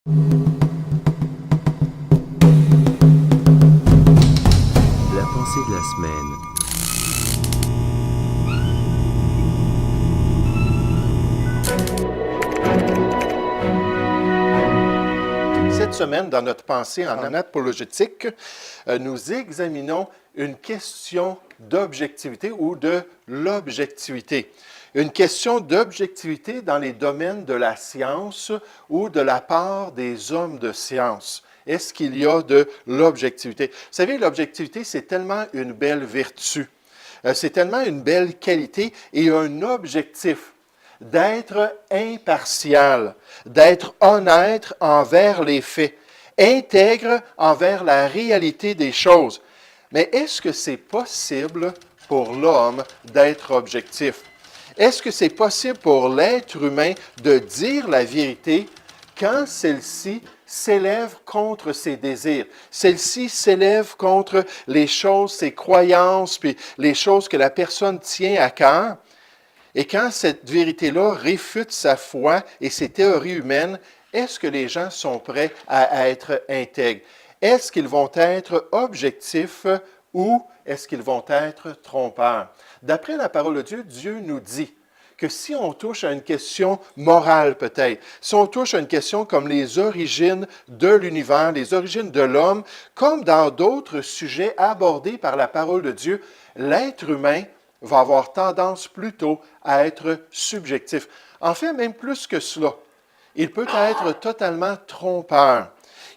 La pensée de la semaine. Cette semaine, dans notre pensée en apologétique, nous examinons une question d'objectivité ou de l'objectivité. Une question d'objectivité dans les domaines de la science ou de la part des hommes de science. Est-ce qu'il y a de l'objectivité? Vous savez, l'objectivité, c'est tellement une belle vertu. C'est tellement une belle qualité et un objectif d'être impartial, d'être honnête envers les faits, intègre envers la réalité des choses. Mais est-ce que c'est possible pour l'homme d'être objectif? Est-ce que c'est possible pour l'être humain de dire la vérité quand celle-ci s'élève contre ses désirs, celle-ci s'élève contre les choses, ses croyances, puis les choses que la personne tient à cœur? Et quand cette vérité-là réfute sa foi et ses théories humaines, est-ce que les gens sont prêts à être intègres? Est-ce qu'ils vont être objectifs ou est-ce qu'ils vont être trompeurs? D'après la parole de Dieu, Dieu nous dit que si on touche à une question morale peut-être, si on touche à une question comme les origines de l'univers, les origines de l'homme, comme dans d'autres sujets abordés par la parole de Dieu, l'être humain va avoir tendance plutôt à être subjectif. En fait, même plus que cela, il peut être totalement trompeur.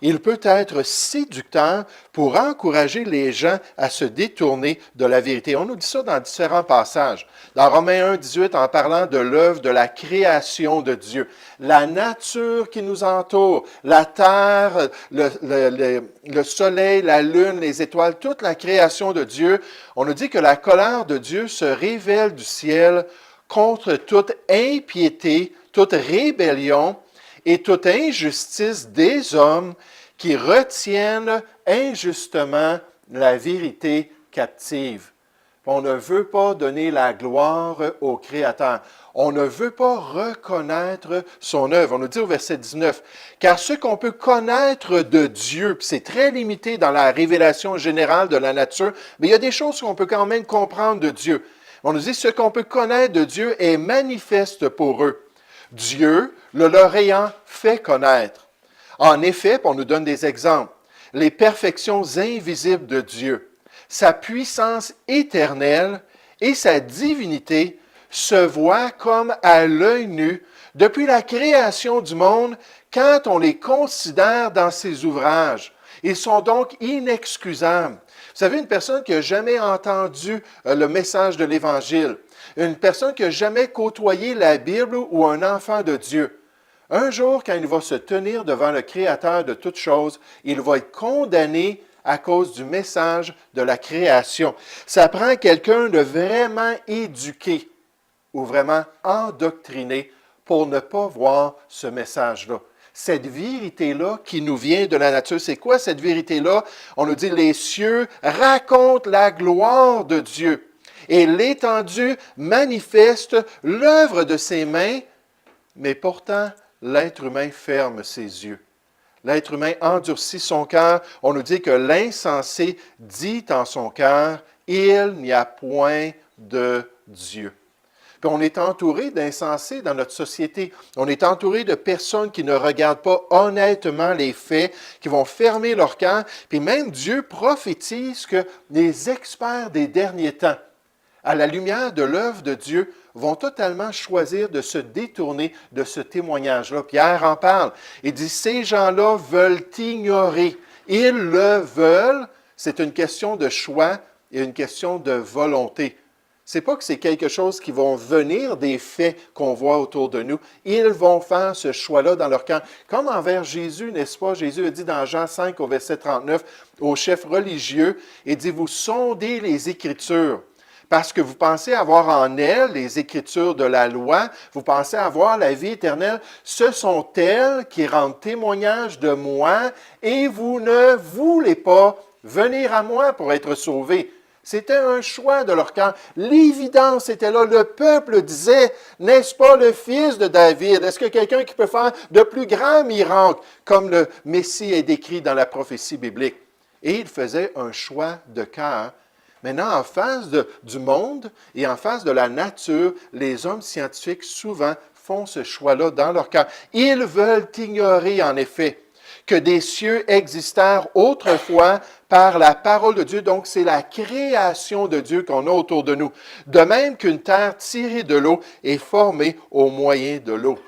Il peut être séducteur pour encourager les gens à se détourner de la vérité. On nous dit ça dans différents passages. Dans Romains 1, 18, en parlant de l'œuvre de la création de Dieu, la nature qui nous entoure, la terre, le soleil, la lune, les étoiles, toute la création de Dieu, on nous dit que la colère de Dieu se révèle du ciel contre toute impiété, toute rébellion et toute injustice des hommes qui retiennent injustement la vérité captive. On ne veut pas donner la gloire au Créateur. On ne veut pas reconnaître son œuvre. On nous dit au verset 19, « Car ce qu'on peut connaître de Dieu, puis c'est très limité dans la révélation générale de la nature, mais il y a des choses qu'on peut quand même comprendre de Dieu. On nous dit, ce qu'on peut connaître de Dieu est manifeste pour eux. Dieu le leur ayant fait connaître. En effet, on nous donne des exemples, les perfections invisibles de Dieu, sa puissance éternelle et sa divinité se voient comme à l'œil nu depuis la création du monde quand on les considère dans ses ouvrages. Ils sont donc inexcusables. Vous savez, une personne qui n'a jamais entendu le message de l'Évangile, une personne qui n'a jamais côtoyé la Bible ou un enfant de Dieu, un jour, quand il va se tenir devant le Créateur de toutes choses, il va être condamné à cause du message de la création. Ça prend quelqu'un de vraiment éduqué ou vraiment endoctriné pour ne pas voir ce message-là. Cette vérité-là qui nous vient de la nature, c'est quoi cette vérité-là? On nous dit, les cieux racontent la gloire de Dieu et l'étendue manifeste l'œuvre de ses mains, mais pourtant, l'être humain ferme ses yeux. L'être humain endurcit son cœur. On nous dit que l'insensé dit en son cœur, « Il n'y a point de Dieu ». Puis on est entouré d'insensés dans notre société. On est entouré de personnes qui ne regardent pas honnêtement les faits, qui vont fermer leur cœur. Puis même Dieu prophétise que les experts des derniers temps, à la lumière de l'œuvre de Dieu, vont totalement choisir de se détourner de ce témoignage-là. Pierre en parle. Il dit, ces gens-là veulent ignorer. Ils le veulent. C'est une question de choix et une question de volonté. C'est pas que c'est quelque chose qui va venir des faits qu'on voit autour de nous. Ils vont faire ce choix-là dans leur cœur. Comme envers Jésus, n'est-ce pas? Jésus a dit dans Jean 5 au verset 39 aux chefs religieux, il dit, vous sondez les Écritures. Parce que vous pensez avoir en elles les Écritures de la loi, vous pensez avoir la vie éternelle, ce sont elles qui rendent témoignage de moi et vous ne voulez pas venir à moi pour être sauvés. C'était un choix de leur cœur. L'évidence était là. Le peuple disait, n'est-ce pas le fils de David? Est-ce que quelqu'un qui peut faire de plus grands miracles, comme le Messie est décrit dans la prophétie biblique? Et il faisait un choix de cœur. Maintenant, en face du monde et en face de la nature, les hommes scientifiques souvent font ce choix-là dans leur cœur. Ils veulent ignorer, en effet, que des cieux existèrent autrefois par la parole de Dieu. Donc, c'est la création de Dieu qu'on a autour de nous. De même qu'une terre tirée de l'eau est formée au moyen de l'eau.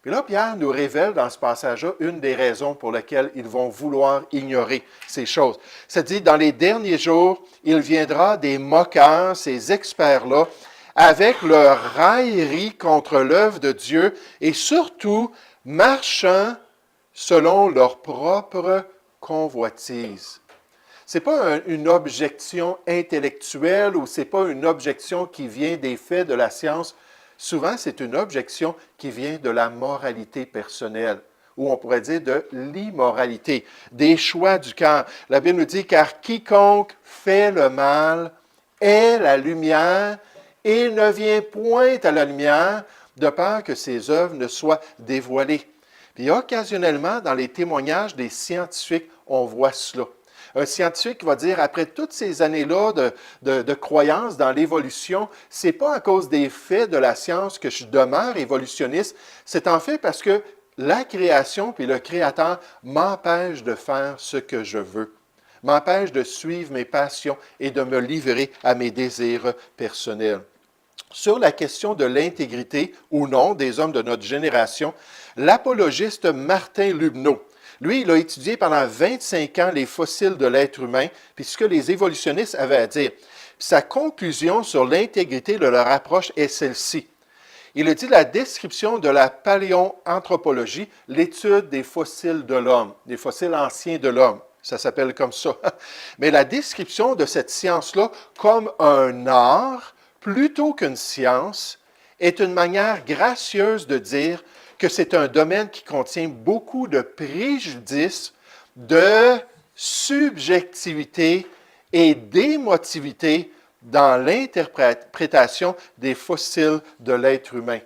Puis là, Pierre nous révèle dans ce passage-là une des raisons pour lesquelles ils vont vouloir ignorer ces choses. C'est-à-dire, dans les derniers jours, il viendra des moqueurs, ces experts-là, avec leur raillerie contre l'œuvre de Dieu et surtout marchant selon leur propre convoitise. Ce n'est pas une objection intellectuelle ou ce n'est pas une objection qui vient des faits de la science. Souvent, c'est une objection qui vient de la moralité personnelle, ou on pourrait dire de l'immoralité, des choix du cœur. La Bible nous dit, car quiconque fait le mal est la lumière et ne vient point à la lumière de peur que ses œuvres ne soient dévoilées. Puis occasionnellement, dans les témoignages des scientifiques, on voit cela. Un scientifique va dire, après toutes ces années-là de croyance dans l'évolution, ce n'est pas à cause des faits de la science que je demeure évolutionniste, c'est en fait parce que la création puis le Créateur m'empêche de faire ce que je veux, m'empêche de suivre mes passions et de me livrer à mes désirs personnels. Sur la question de l'intégrité ou non des hommes de notre génération, l'apologiste Martin Lubneau, lui, il a étudié pendant 25 ans les fossiles de l'être humain, puis ce que les évolutionnistes avaient à dire. Puis sa conclusion sur l'intégrité de leur approche est celle-ci. Il a dit la description de la paléoanthropologie, l'étude des fossiles de l'homme, des fossiles anciens de l'homme. Ça s'appelle comme ça. Mais la description de cette science-là comme un art, plutôt qu'une science, est une manière gracieuse de dire que c'est un domaine qui contient beaucoup de préjudices, de subjectivité et d'émotivité dans l'interprétation des fossiles de l'être humain.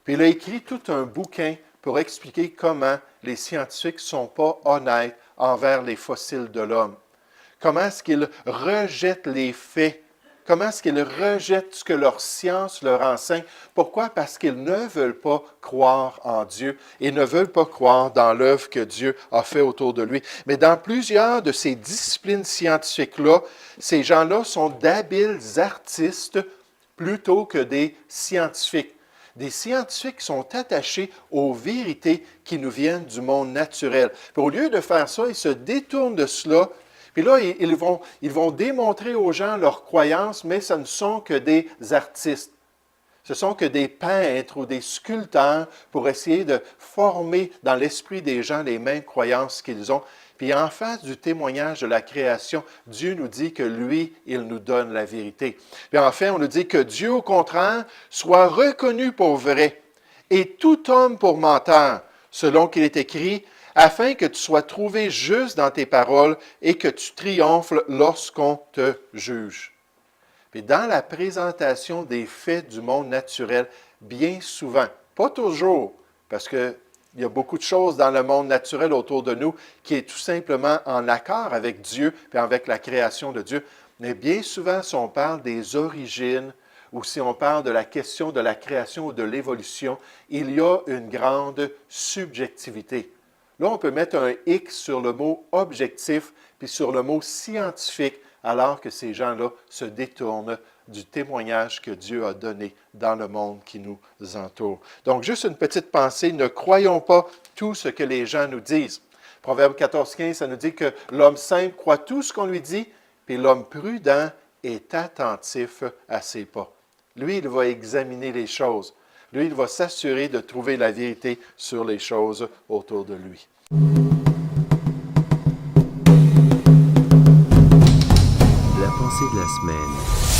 Puis il a écrit tout un bouquin pour expliquer comment les scientifiques ne sont pas honnêtes envers les fossiles de l'homme. Comment est-ce qu'ils rejettent les faits? Comment est-ce qu'ils rejettent ce que leur science leur enseigne? Pourquoi? Parce qu'ils ne veulent pas croire en Dieu et ne veulent pas croire dans l'œuvre que Dieu a fait autour de lui. Mais dans plusieurs de ces disciplines scientifiques-là, ces gens-là sont d'habiles artistes plutôt que des scientifiques. Des scientifiques sont attachés aux vérités qui nous viennent du monde naturel. Puis au lieu de faire ça, ils se détournent de cela. Puis là, ils vont démontrer aux gens leurs croyances, mais ce ne sont que des artistes. Ce sont que des peintres ou des sculpteurs pour essayer de former dans l'esprit des gens les mêmes croyances qu'ils ont. Puis en face du témoignage de la création, Dieu nous dit que lui, il nous donne la vérité. Puis enfin, on nous dit que Dieu, au contraire, soit reconnu pour vrai et tout homme pour menteur, selon qu'il est écrit, afin que tu sois trouvé juste dans tes paroles et que tu triomphes lorsqu'on te juge. Puis dans la présentation des faits du monde naturel, bien souvent, pas toujours, parce qu'il y a beaucoup de choses dans le monde naturel autour de nous qui est tout simplement en accord avec Dieu et avec la création de Dieu, mais bien souvent, si on parle des origines ou si on parle de la question de la création ou de l'évolution, il y a une grande subjectivité. Là, on peut mettre un X sur le mot objectif puis sur le mot scientifique, alors que ces gens-là se détournent du témoignage que Dieu a donné dans le monde qui nous entoure. Donc, juste une petite pensée, ne croyons pas tout ce que les gens nous disent. Proverbe 14,15, ça nous dit que l'homme simple croit tout ce qu'on lui dit, puis l'homme prudent est attentif à ses pas. Lui, il va examiner les choses. Lui, il va s'assurer de trouver la vérité sur les choses autour de lui. La pensée de la semaine.